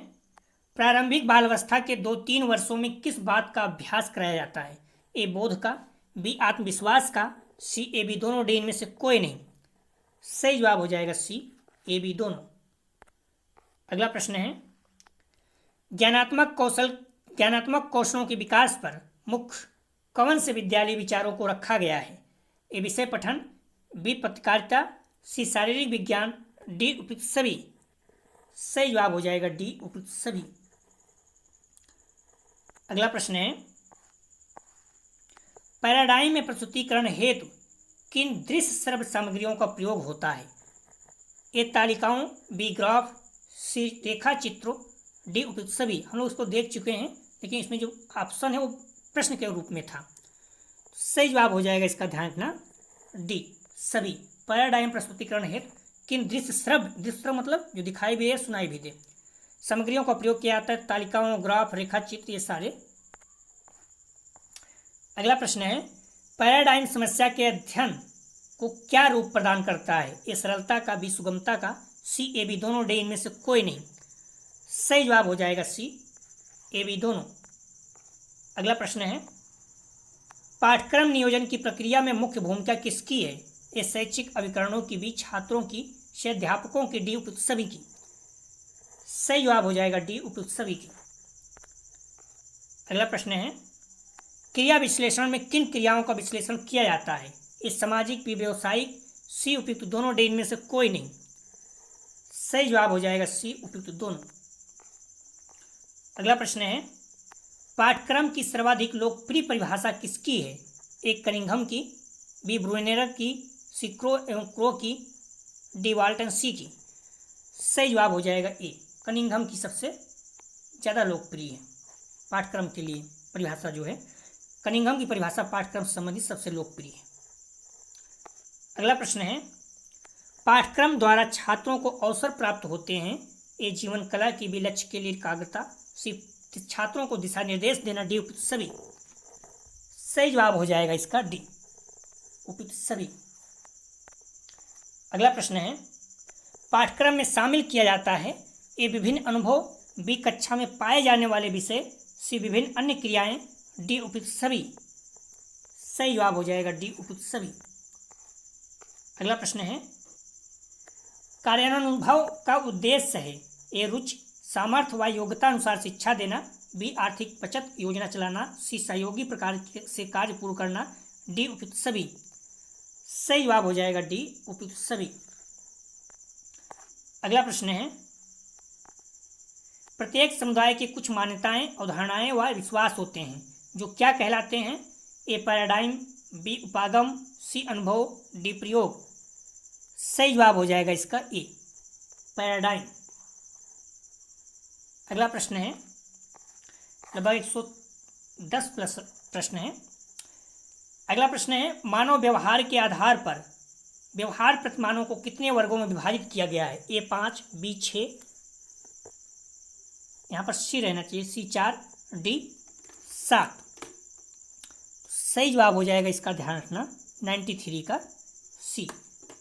प्रारंभिक बाल अवस्था के 2-3 वर्षों में किस बात का अभ्यास कराया जाता है? ए बोध का, बी आत्मविश्वास का, सी ए बी दोनों, डी इनमें से कोई नहीं। सही जवाब हो जाएगा सी ए बी दोनों। अगला प्रश्न है, ज्ञानात्मक कौशलों के विकास पर मुख्य कौन से विद्यालय विचारों को रखा गया है? ए विषय पठन, बी पत्रकारिता, सी शारीरिक विज्ञान, डी उपयुक्त सभी। सही जवाब हो जाएगा डी उपयुक्त सभी। अगला प्रश्न है, पैराडाइम में प्रस्तुतिकरण हेतु किन दृश्य श्रव्य सामग्रियों का प्रयोग होता है? ए तालिकाओं, बी ग्राफ, सी रेखा चित्रों, डी उपयुक्त सभी। हम लोग इसको देख चुके हैं, लेकिन इसमें जो ऑप्शन है वो प्रश्न के रूप में था। सही जवाब हो जाएगा इसका ध्यान रखना डी सभी। पैराडाइम प्रस्तुतिकरण हेतु किन दृश्य मतलब जो दिखाई भी है सुनाई भी दे सामग्रियों का प्रयोग किया जाता है? तालिकाओं, ग्राफ, रेखा चित्र, ये सारे। अगला प्रश्न है, पैराडाइम समस्या के अध्ययन को क्या रूप प्रदान करता है? ए सरलता का, बी सुगमता का, सी ए बी दोनों, डी इनमें से कोई नहीं। सही जवाब हो जाएगा सी ए बी दोनों। अगला प्रश्न है, पाठ्यक्रम नियोजन की प्रक्रिया में मुख्य भूमिका किसकी है? ए शैक्षिक अभिकरणों की, बी छात्रों की, सी अध्यापकों की, डी उपयुक्त सभी की। सही जवाब हो जाएगा डी उपयुक्त सभी की। अगला प्रश्न है, क्रिया विश्लेषण में किन क्रियाओं का विश्लेषण किया जाता है? ए सामाजिक, बी व्यवसायिक, सी उपयुक्त दोनों, डी इनमें से कोई नहीं। सही जवाब हो जाएगा सी उपयुक्त दोनों। अगला प्रश्न है, पाठ्यक्रम की सर्वाधिक लोकप्रिय परिभाषा किसकी है? ए कनिंघम की, बी ब्रूनेर की, सी क्रो एवं क्रो की, डी वाल्टन सी की। सही जवाब हो जाएगा ए कनिंघम की सबसे ज़्यादा लोकप्रिय है पाठ्यक्रम के लिए परिभाषा जो है। कनिंघम की परिभाषा पाठ्यक्रम से संबंधित सबसे लोकप्रिय है। अगला प्रश्न है, पाठ्यक्रम द्वारा छात्रों को अवसर प्राप्त होते हैं? ए जीवन कला की, बी लक्ष्य के लिए एकाग्रता, सी छात्रों को दिशा निर्देश देना, डी उपयुक्त सभी। सही जवाब हो जाएगा इसका डी उपयुक्त सभी। अगला प्रश्न है, पाठ्यक्रम में शामिल किया जाता है? ए विभिन्न अनुभव, बी कक्षा में पाए जाने वाले विषय, सी विभिन्न अन्य क्रियाएं, डी उपयुक्त सभी। सही जवाब हो जाएगा डी उपयुक्त सभी। अगला प्रश्न है, कार्यानुभव का उद्देश्य है? ए रुचि, सामर्थ्य व योग्यता अनुसार शिक्षा देना, बी आर्थिक बचत योजना चलाना, सी सहयोगी प्रकार से कार्य पूर्ण करना, डी उपयुक्त सभी। सही जवाब हो जाएगा डी उपयुक्त सभी। अगला प्रश्न है, प्रत्येक समुदाय की कुछ मान्यताएं, अवधारणाएं व विश्वास होते हैं जो क्या कहलाते हैं? ए पैराडाइम, बी उपागम, सी अनुभव, डी प्रयोग। सही जवाब हो जाएगा इसका ए पैराडाइम। अगला प्रश्न है, लगभग 110 प्लस प्रश्न है। अगला प्रश्न है, मानव व्यवहार के आधार पर व्यवहार प्रतिमानों को कितने वर्गों में विभाजित किया गया है? ए 5, बी 6, यहाँ पर सी रहना चाहिए, सी 4, डी 7। सही जवाब हो जाएगा इसका, ध्यान रखना, 93 का सी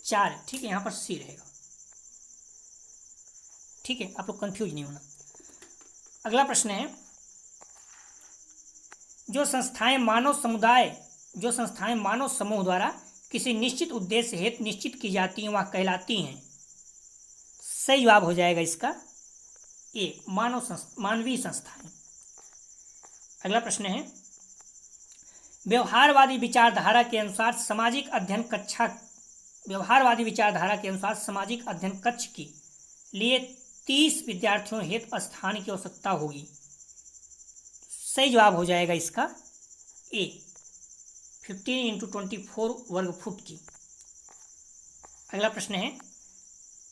4। ठीक है, यहाँ पर सी रहेगा। ठीक है, आप लोग कंफ्यूज नहीं होना। अगला प्रश्न है, जो संस्थाएं मानव समूह द्वारा किसी निश्चित उद्देश्य हेतु निश्चित की जाती हैं वह कहलाती हैं। सही जवाब हो जाएगा इसका ए मानवीय संस्थाएं। अगला प्रश्न है, व्यवहारवादी विचारधारा के अनुसार सामाजिक अध्ययन कक्ष के लिए 30 विद्यार्थियों हेतु स्थान की आवश्यकता होगी। सही जवाब हो जाएगा इसका ए 15 × 24 वर्ग फुट की। अगला प्रश्न है,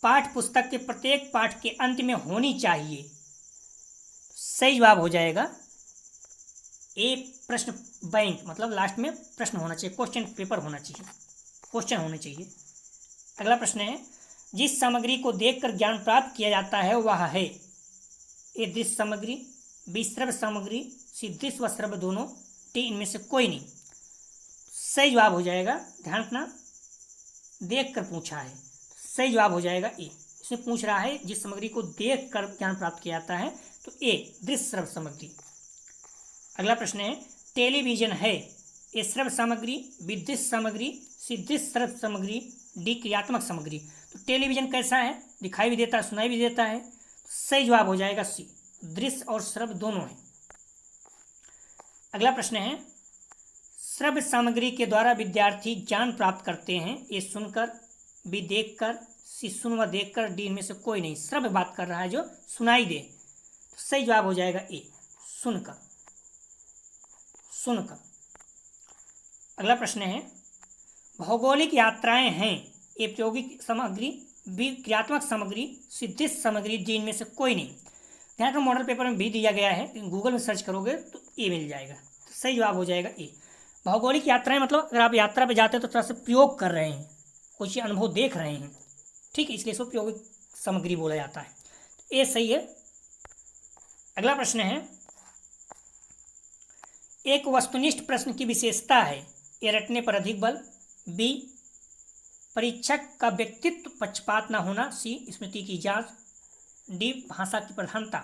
पाठ पुस्तक के प्रत्येक पाठ के अंत में होनी चाहिए। सही जवाब हो जाएगा ए प्रश्न बैंक, मतलब लास्ट में प्रश्न होना चाहिए, क्वेश्चन पेपर होना चाहिए, क्वेश्चन होने चाहिए। अगला प्रश्न है, जिस सामग्री को देखकर ज्ञान प्राप्त किया जाता है वह है? ए दृश्य सामग्री, बी श्रव्य सामग्री, सी दृश्य व श्रव्य दोनों, डी इनमें से कोई नहीं। सही जवाब हो जाएगा, ध्यान रखना, देख कर पूछा है। सही जवाब हो जाएगा ए। इसमें पूछ रहा है जिस सामग्री को देख कर ज्ञान प्राप्त किया जाता है, तो ए दृश्य श्रव्य सामग्री। अगला प्रश्न है, टेलीविजन है? ए श्रव्य सामग्री, बी दृश्य सामग्री, सी दृश्य श्रव्य सामग्री, डी क्रियात्मक सामग्री। तो टेलीविजन कैसा है? दिखाई भी देता है, सुनाई भी देता है। सही जवाब हो जाएगा सी, दृश्य और श्रव्य दोनों है। अगला प्रश्न है, श्रव्य सामग्री के द्वारा विद्यार्थी ज्ञान प्राप्त करते हैं। ए सुनकर, बी देखकर, सी सुन व देखकर, डी इनमें से कोई नहीं। श्रव्य बात कर रहा है जो सुनाई दे, तो सही जवाब हो जाएगा ए सुनकर। अगला प्रश्न है, भौगोलिक यात्राएं हैं? ए प्रायोगिक सामग्री, बी क्रियात्मक सामग्री, सी दृश्य सामग्री, डी इनमें से कोई नहीं। ध्यान रखो, मॉडल पेपर में भी दिया गया है, गूगल में सर्च करोगे तो ए मिल जाएगा। तो सही जवाब हो जाएगा ए। भौगोलिक यात्राएं मतलब अगर आप यात्रा पे जाते हैं तो थोड़ा सा प्रयोग कर रहे हैं, कुछ अनुभव देख रहे हैं, ठीक है, इसलिए इसको प्रायोगिक सामग्री बोला जाता है। तो ए सही है। अगला प्रश्न है, एक वस्तुनिष्ठ प्रश्न की विशेषता है? ए रटने पर अधिक बल, बी परीक्षक का व्यक्तित्व पक्षपात न होना, सी स्मृति की जांच, डी भाषा की प्रधानता।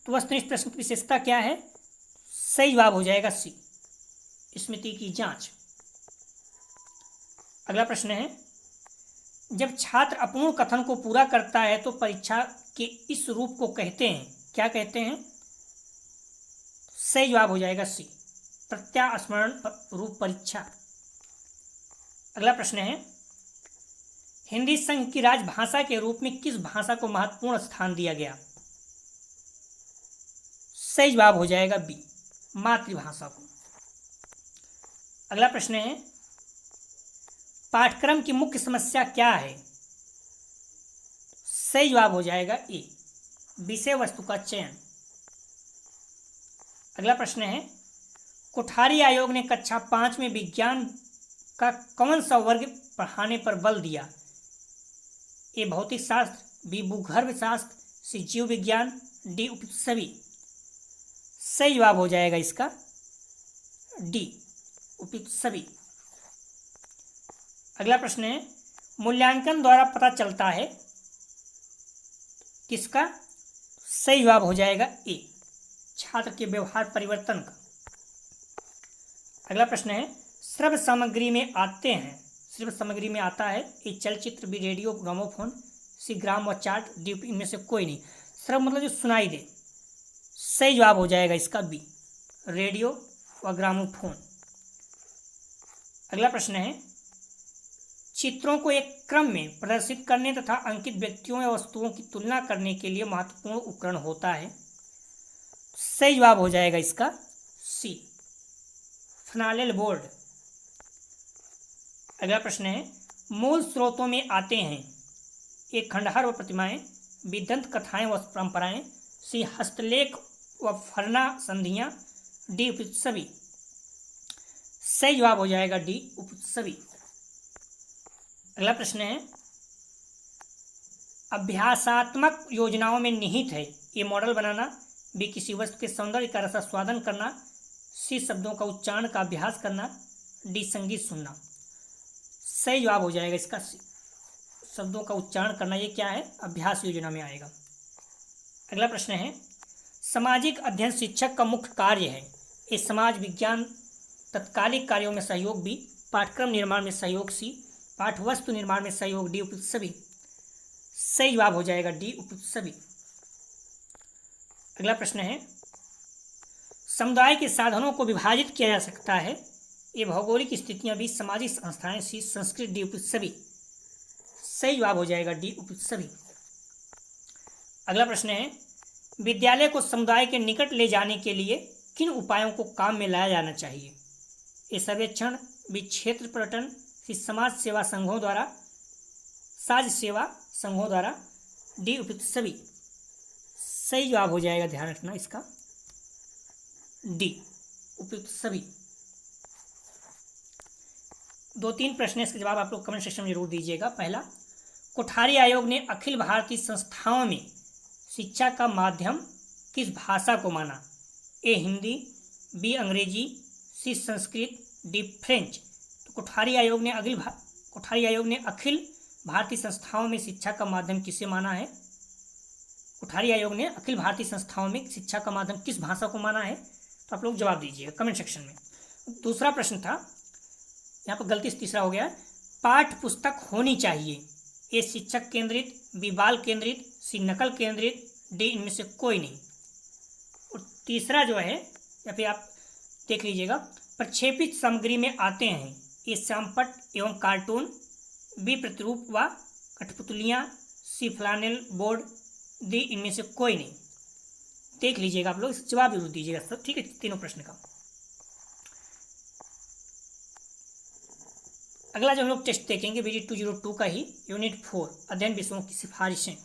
तो वस्तुनिष्ठ प्रश्न की विशेषता क्या है? सही जवाब हो जाएगा सी स्मृति की जांच। अगला प्रश्न है, जब छात्र अपूर्ण कथन को पूरा करता है तो परीक्षा के इस रूप को कहते हैं, क्या कहते हैं? सही जवाब हो जाएगा सी प्रत्यास्मरण रूप परीक्षा। अगला प्रश्न है, हिंदी संघ की राजभाषा के रूप में किस भाषा को महत्वपूर्ण स्थान दिया गया? सही जवाब हो जाएगा बी मातृभाषा को। अगला प्रश्न है, पाठ्यक्रम की मुख्य समस्या क्या है? सही जवाब हो जाएगा ए विषय वस्तु का चयन। अगला प्रश्न है, कोठारी आयोग ने कक्षा 5 में विज्ञान का कौन सा वर्ग पढ़ाने पर बल दिया? ए भौतिक शास्त्र, बी भूगर्भ शास्त्र, सी जीव विज्ञान, डी उपयुक्त सभी। सही जवाब हो जाएगा इसका डी उपयुक्त सभी। अगला प्रश्न है, मूल्यांकन द्वारा पता चलता है किसका? सही जवाब हो जाएगा ए छात्र के व्यवहार परिवर्तन का। अगला प्रश्न है, श्रव्य सामग्री में आता है ए चलचित्र, बी रेडियो ग्रामोफोन, सी ग्राम व चार्ट, डी इनमें से कोई नहीं। श्रव्य मतलब जो सुनाई दे। सही जवाब हो जाएगा इसका बी रेडियो व ग्रामोफोन। अगला प्रश्न है, चित्रों को एक क्रम में प्रदर्शित करने तथा अंकित व्यक्तियों या वस्तुओं की तुलना करने के लिए महत्वपूर्ण उपकरण होता है। सही जवाब हो जाएगा इसका सी, फनालेल बोर्ड। अगला प्रश्न है, मूल स्रोतों में आते हैं एक खंडहर व प्रतिमाएं, विदंत कथाएं व परंपराएं, सी हस्तलेख व फरना संधियां, डी उपसवी। सही जवाब हो जाएगा डी उपसवी। अगला प्रश्न है, अभ्यासात्मक योजनाओं में निहित है ये मॉडल बनाना, बी किसी वस्तु के सौंदर्य का रसास्वादन करना, सी शब्दों का उच्चारण का अभ्यास करना, डी संगीत सुनना। सही जवाब हो जाएगा इसका सी, शब्दों का उच्चारण करना। ये क्या है, अभ्यास योजना में आएगा। अगला प्रश्न है, सामाजिक अध्ययन शिक्षक का मुख्य कार्य है ये समाज विज्ञान, तत्कालिक कार्यों में सहयोग बी, पाठ्यक्रम निर्माण में सहयोग सी, पाठ्यवस्तु निर्माण में सहयोग डी उपयुक्त सभी। सही जवाब हो जाएगा डी उपयुक्त सभी। अगला प्रश्न है, समुदाय के साधनों को विभाजित किया जा सकता है ये भौगोलिक स्थितियां बी, सामाजिक संस्थाएं सी, संस्कृत डी उपयुक्त सभी। सही जवाब हो जाएगा डी उपयुक्त सभी। अगला प्रश्न है, विद्यालय को समुदाय के निकट ले जाने के लिए किन उपायों को काम में लाया जाना चाहिए, ये सर्वेक्षण बी, क्षेत्र पर्यटन सी, समाज सेवा संघों द्वारा, साज सेवा संघों द्वारा, डी उपयुक्त सभी। सही जवाब हो जाएगा, ध्यान रखना इसका डी उपयुक्त सभी। 2-3 प्रश्न इसके जवाब आप लोग कमेंट सेक्शन में जरूर दीजिएगा। पहला, कोठारी आयोग ने अखिल भारतीय संस्थाओं में शिक्षा का माध्यम किस भाषा को माना, ए हिंदी, बी अंग्रेजी, सी संस्कृत, डी फ्रेंच। तो कोठारी आयोग ने अखिल भारतीय संस्थाओं में शिक्षा का माध्यम किसे माना है, कोठारी आयोग ने अखिल भारतीय संस्थाओं में शिक्षा का माध्यम किस भाषा को माना है, तो आप लोग जवाब दीजिएगा कमेंट सेक्शन में। दूसरा प्रश्न था, यहाँ पर गलती से तीसरा हो गया, पाठ्य पुस्तक होनी चाहिए, ए शिक्षक केंद्रित, बी बाल केंद्रित, सी नकल केंद्रित, डी इनमें से कोई नहीं। और तीसरा जो है, या फिर आप देख लीजिएगा, प्रक्षेपित सामग्री में आते हैं ये श्यामपट एवं कार्टून, बी प्रतिरूप व कठपुतलियाँ, सी फ्लानेल बोर्ड, डी इनमें से कोई नहीं। देख लीजिएगा आप लोग, जवाब जरूर दीजिएगा सब, ठीक है, तीनों प्रश्न का। अगला जो हम लोग टेस्ट देखेंगे BD 202 का ही यूनिट 4 अध्ययन विषयों की सिफारिशें।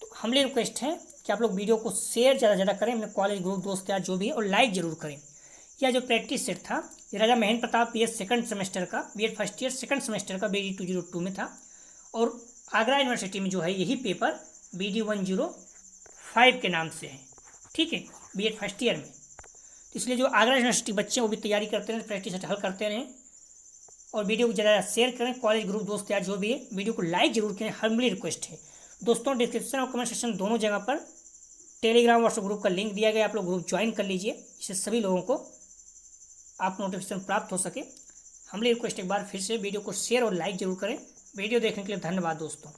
तो हमले रिक्वेस्ट है कि आप लोग वीडियो को शेयर ज़्यादा से ज़्यादा करें, अपने कॉलेज ग्रुप दोस्त यार जो भी है, और लाइक जरूर करें। यह जो प्रैक्टिस सेट था ये Raja Mahendra Pratap PS second semester का, BEd first year second semester का BD 202 में था, और आगरा यूनिवर्सिटी में जो है यही पेपर BD 105 के नाम से है, ठीक है, BEd फर्स्ट ईयर में। तो इसलिए जो आगरा यूनिवर्सिटी बच्चे वो भी तैयारी करते रहें, प्रैक्टिस सेट हल करते रहें, और वीडियो को ज़्यादा शेयर करें, कॉलेज ग्रुप दोस्त यार जो भी है, वीडियो को लाइक जरूर करें, हम्बली रिक्वेस्ट है दोस्तों। डिस्क्रिप्शन और कमेंट सेक्शन दोनों जगह पर टेलीग्राम व्हाट्सएप ग्रुप का लिंक दिया गया, आप लोग ग्रुप ज्वाइन कर लीजिए, जिससे सभी लोगों को आप नोटिफिकेशन प्राप्त हो सके। हमारी रिक्वेस्ट एक बार फिर से वीडियो को शेयर और लाइक जरूर करें। वीडियो देखने के लिए धन्यवाद दोस्तों।